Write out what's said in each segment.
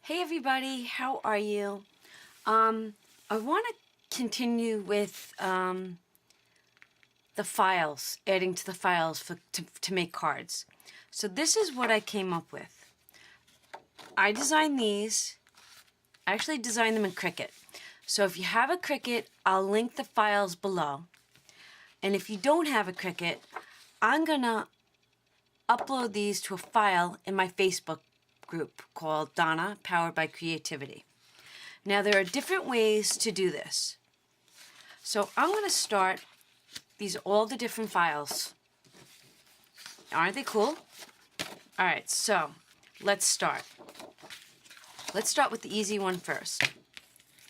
Hey everybody, how are you? I want to continue with the files, adding to the files to make cards. So this is what I came up with. I designed these. I actually designed them in Cricut. So if you have a Cricut, I'll link the files below. And if you don't have a Cricut, I'm going to upload these to a file in my Facebook group called Donna, Powered by Creativity. Now there are different ways to do this. So I'm going to start, these are all the different files. Aren't they cool? Alright, so let's start. Let's start with the easy one first. I'm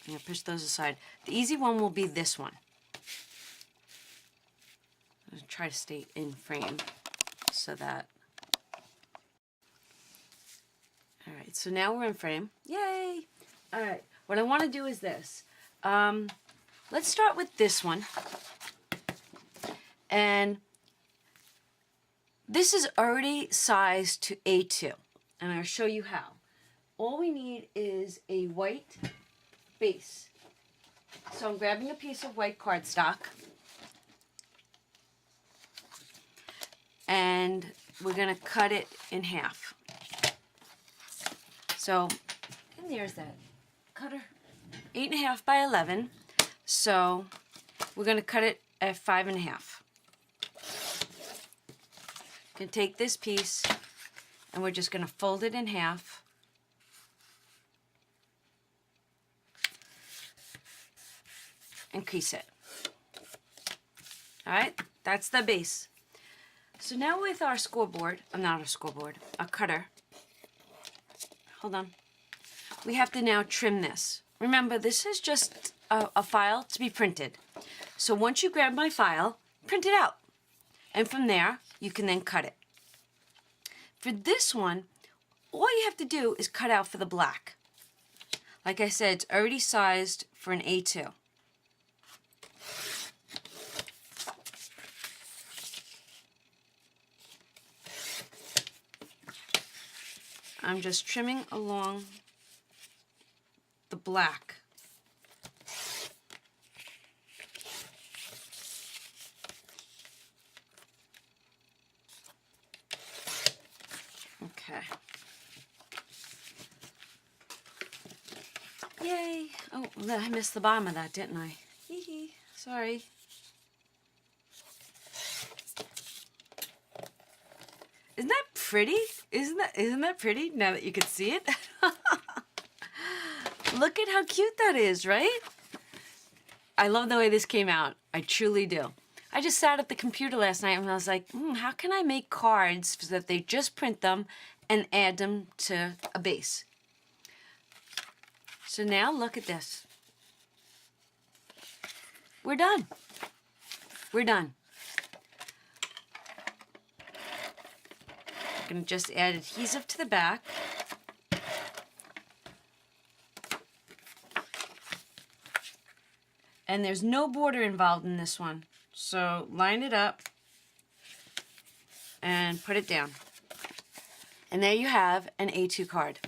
going to push those aside. The easy one will be this one. I'm going to try to stay in frame so that... Alright, so now we're in frame. Yay! Alright, what I want to do is this. Let's start with this one. And this is already sized to A2. And I'll show you how. All we need is a white base. So I'm grabbing a piece of white cardstock. And we're going to cut it in half. So, and there's that cutter, 8.5 by 11. So we're going to cut it at 5.5. Going to take this piece and we're just going to fold it in half. And crease it. Alright, that's the base. So now with our scoreboard, not a scoreboard, a cutter. Hold on. We have to now trim this. Remember, this is just a file to be printed. So once you grab my file, print it out. And from there, you can then cut it. For this one, all you have to do is cut out for the black. Like I said, it's already sized for an A2. I'm just trimming along the black. Okay. Yay! Oh, I missed the bottom of that, didn't I? Hee hee. Sorry. Isn't that pretty? Isn't that pretty now that you can see it? Look at how cute that is, right? I love the way this came out. I truly do. I just sat at the computer last night and I was like, how can I make cards so that they just print them and add them to a base? So now look at this. We're done. We're done. I'm going to just add adhesive to the back. And there's no border involved in this one. So line it up and put it down. And there you have an A2 card.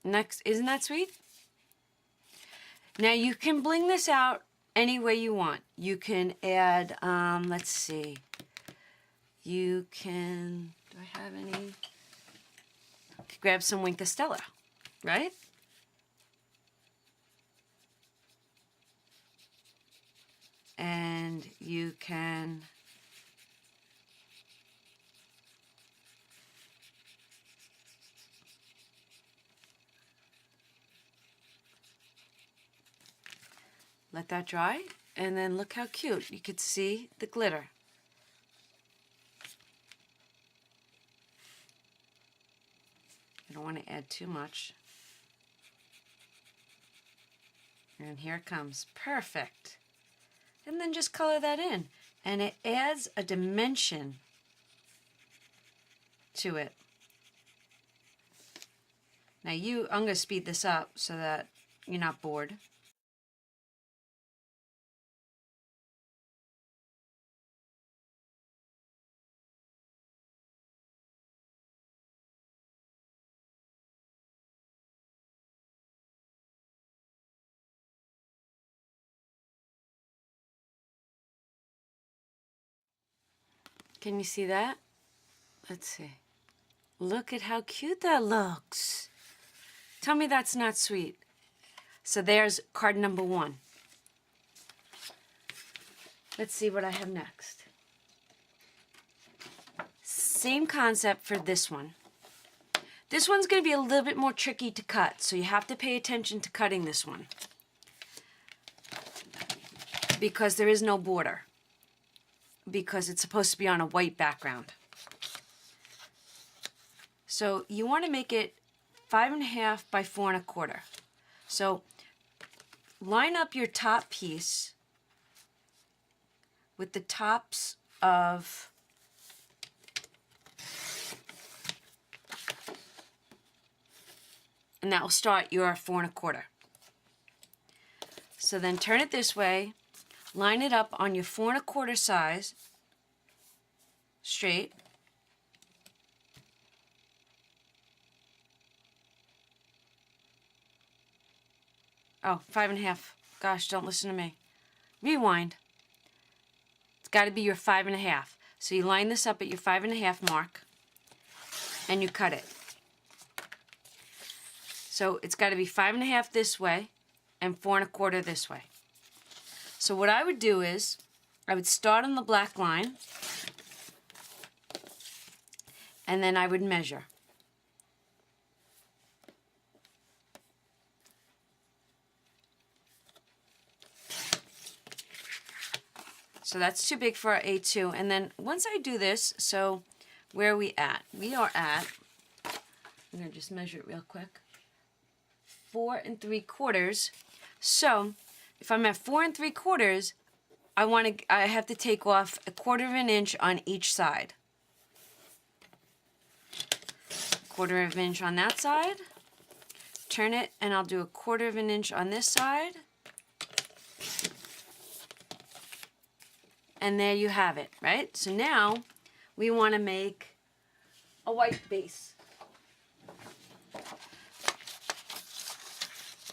Next, isn't that sweet? Now you can bling this out any way you want. You can add, let's see. You can, do I have any? Grab some Wink of Stella, right? And you can let that dry, and then look how cute. You could see the glitter. I don't want to add too much. And here it comes. Perfect. And then just color that in. And it adds a dimension to it. Now I'm going to speed this up so that you're not bored. Can you see that? Let's see. Look at how cute that looks. Tell me that's not sweet. So there's card number 1. Let's see what I have next. Same concept for this one. This one's going to be a little bit more tricky to cut, so you have to pay attention to cutting this one, because there is no border, because it's supposed to be on a white background. So you want to make it 5.5 by 4 1/4. So line up your top piece with the tops of and that will start your 4 1/4. So then turn it this way, line it up on your 4 1/4 size, straight. Oh, 5.5. Gosh, don't listen to me. Rewind. It's got to be your 5.5. So you line this up at your 5.5 mark, and you cut it. So it's got to be 5.5 this way, and 4 1/4 this way. So what I would do is, I would start on the black line, and then I would measure. So that's too big for our A2. And then once I do this, so where are we at? We are at, I'm going to just measure it real quick, 4 3/4. So if I'm at 4 3/4, I have to take off 1/4 of an inch on each side. 1/4 of an inch on that side. Turn it, and I'll do 1/4 of an inch on this side. And there you have it, right? So now we want to make a white base.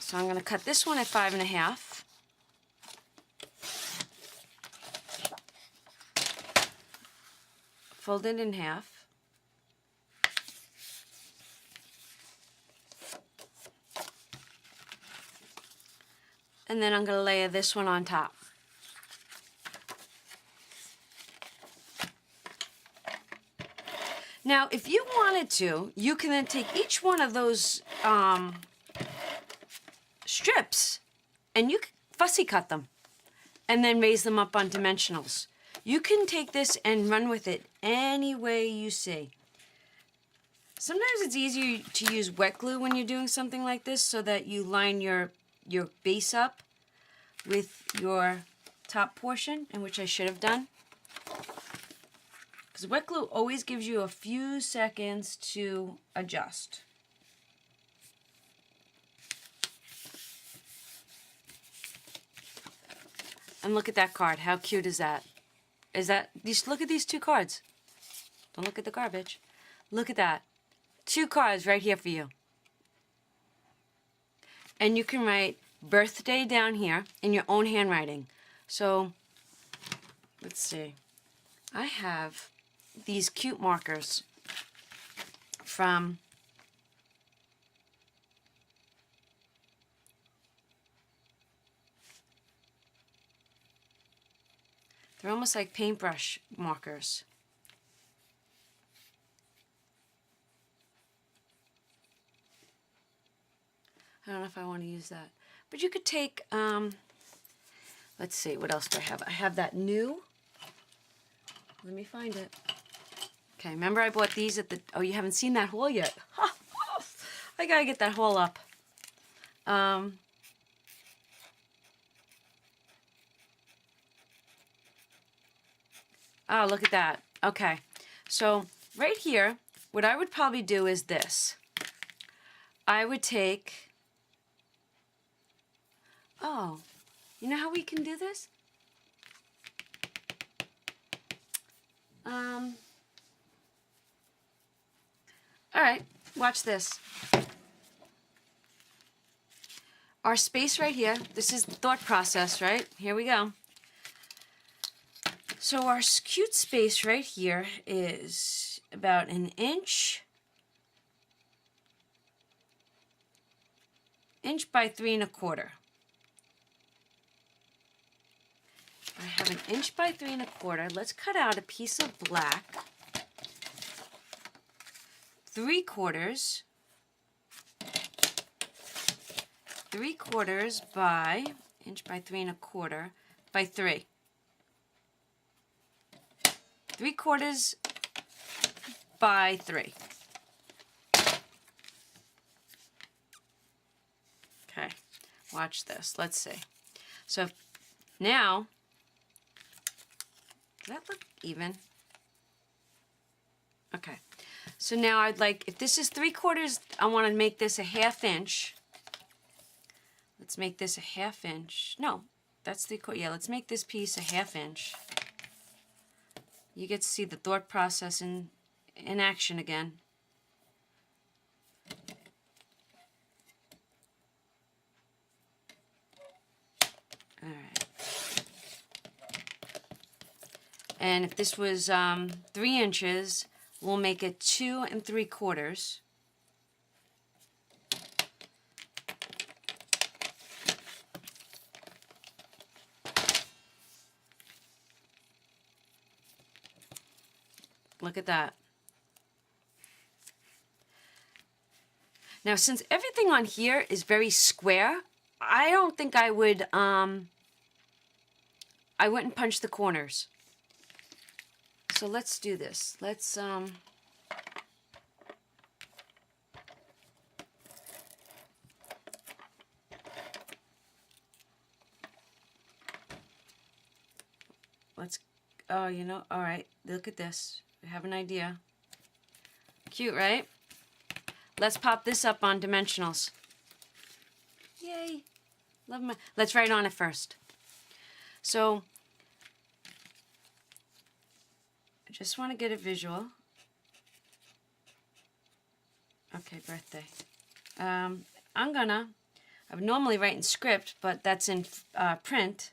So I'm going to cut this one at 5.5. Fold it in half. And then I'm going to layer this one on top. Now, if you wanted to, you can then take each one of those strips and you can fussy cut them and then raise them up on dimensionals. You can take this and run with it any way you see. Sometimes it's easier to use wet glue when you're doing something like this, so that you line your base up with your top portion, and which I should have done. Because wet glue always gives you a few seconds to adjust. And look at that card. How cute is that? Look at these 2 cards. Don't look at the garbage. Look at that. 2 cards right here for you. And you can write birthday down here in your own handwriting. So, let's see. I have these cute markers from they're almost like paintbrush markers. I don't know if I want to use that. But you could take, let's see, what else do I have? I have that new, let me find it. Okay, remember I bought these at the, oh, you haven't seen that haul yet. I gotta get that haul up. Oh, look at that. Okay, so right here, what I would probably do is this. I would take, oh, you know how we can do this? All right, watch this. Our space right here, this is the thought process, right? Here we go. So our cute space right here is about an inch by 3 1/4. I have an inch by 3 1/4. Let's cut out a piece of black. 3/4 by inch by 3 1/4 by 3. 3/4 by 3. Okay, watch this. Let's see. So now, does that look even? Okay. So now I'd like, if this is 3/4, I want to make this a 1/2 inch. Let's make this a 1/2 inch. No, that's 3/4. Yeah, let's make this piece a 1/2 inch. You get to see the thought process in action again. All right. And if this was 3 inches, we'll make it 2 3/4. Look at that. Now, since everything on here is very square, I don't think I would, I wouldn't punch the corners. So let's do this. Let's, oh, you know, all right, look at this. We have an idea. Cute, right? Let's pop this up on dimensionals. Yay. Love my, let's write on it first. So, I just want to get a visual. Okay, birthday. I would normally write in script, but that's in print.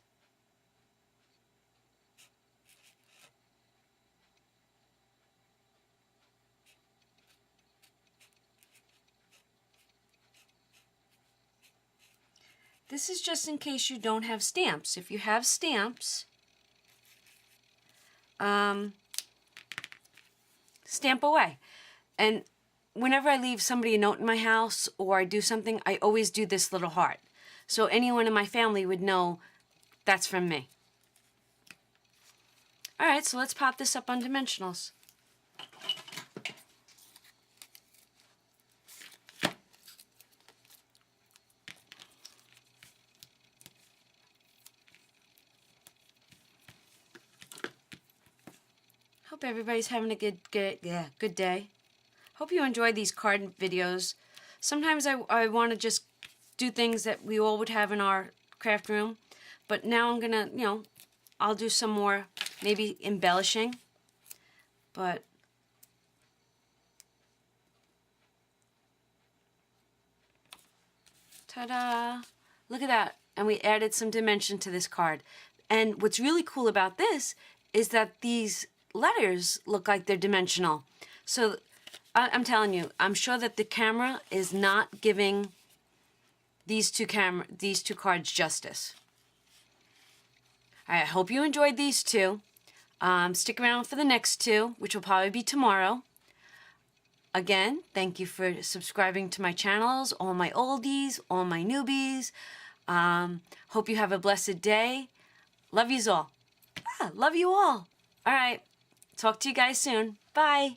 This is just in case you don't have stamps. If you have stamps, stamp away. And whenever I leave somebody a note in my house or I do something, I always do this little heart. So anyone in my family would know that's from me. All right, so let's pop this up on dimensionals. Hope everybody's having a good day. Hope you enjoy these card videos. Sometimes I want to just do things that we all would have in our craft room, but now I'm gonna, you know, I'll do some more, maybe embellishing, but ta-da! Look at that. And we added some dimension to this card. And what's really cool about this is that these letters look like they're dimensional. So I'm telling you, I'm sure that the camera is not giving these two cards justice. I hope you enjoyed these two. Stick around for the next two, which will probably be tomorrow. Again, thank you for subscribing to my channels, all my oldies, all my newbies. Hope you have a blessed day. Love yous all. Love you all. All right. Talk to you guys soon. Bye.